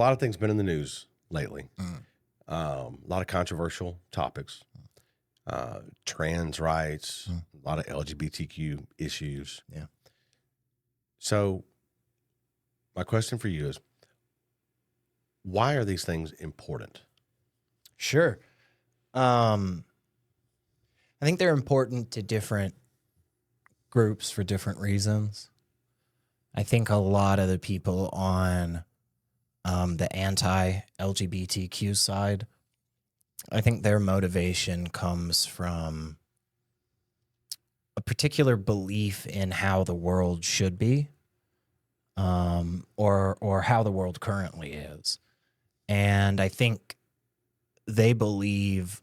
lot of things been in the news lately. A lot of controversial topics, trans rights, a lot of LGBTQ issues. Yeah. So my question for you is, why are these things important? Sure. I think they're important to different groups for different reasons. I think a lot of the people on the anti-LGBTQ side, I think their motivation comes from a particular belief in how the world should be, or how the world currently is. And I think they believe,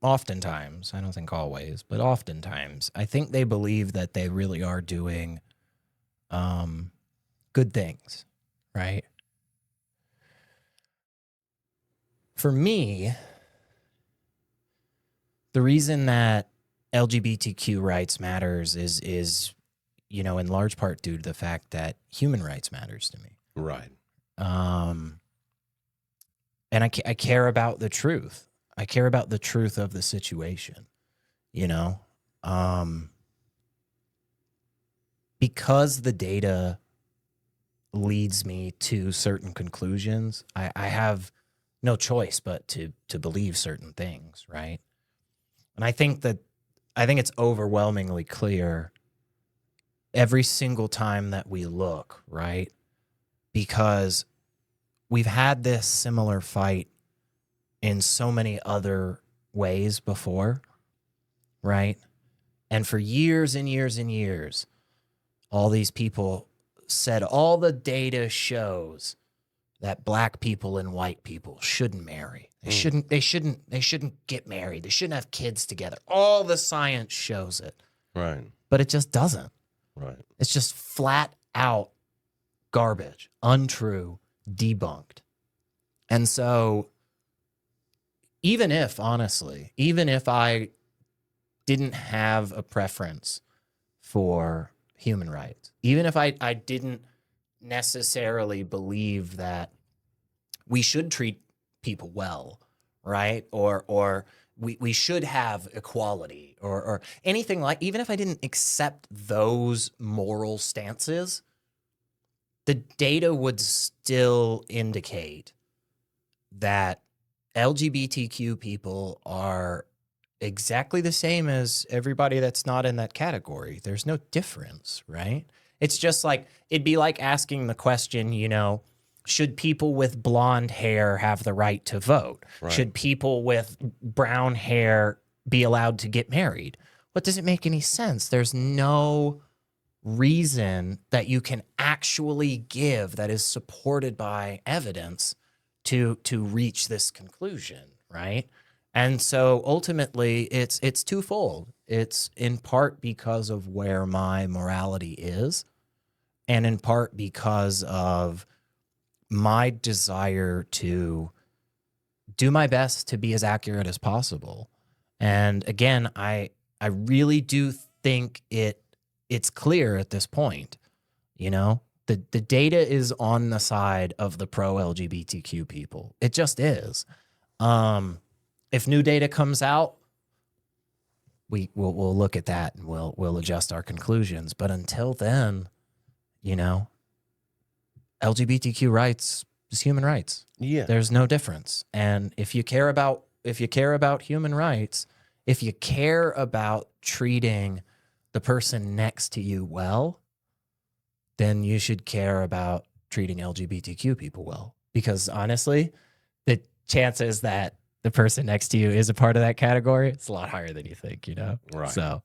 oftentimes, I don't think always, but oftentimes, I think they believe that they really are doing good things, right? For me, the reason that LGBTQ rights matters is, you know, in large part due to the fact that human rights matters to me. Right. And I care about the truth. I care about the truth of the situation, you know? Because the data leads me to certain conclusions, I have no choice but to believe certain things, right? And I think it's overwhelmingly clear every single time that we look, right? Because we've had this similar fight in so many other ways before, right? And for years and years and years, all these people said all the data shows that black people and white people shouldn't marry. They shouldn't get married. They shouldn't have kids together. All the science shows it. Right. But it just doesn't. Right. It's just flat out garbage, untrue, debunked. And so even if I didn't have a preference for human rights, even if I didn't necessarily believe that we should treat people well, right? Or we should have equality or anything like, even if I didn't accept those moral stances, the data would still indicate that LGBTQ people are exactly the same as everybody that's not in that category. There's no difference, right? It's just like, it'd be like asking the question, you know, should people with blonde hair have the right to vote? Right. Should people with brown hair be allowed to get married? What does it make any sense? There's no reason that you can actually give that is supported by evidence to reach this conclusion, right? And so ultimately it's twofold. It's in part because of where my morality is, and in part because of my desire to do my best to be as accurate as possible. And again, I really do think it's clear at this point, you know, the data is on the side of the pro-LGBTQ people. It just is. If new data comes out, we'll look at that and we'll adjust our conclusions. But until then, you know, LGBTQ rights is human rights. Yeah. There's no difference. And if you care about human rights, if you care about treating the person next to you well, then you should care about treating LGBTQ people well. Because honestly, the chances that the person next to you is a part of that category, it's a lot higher than you think, you know? Right. So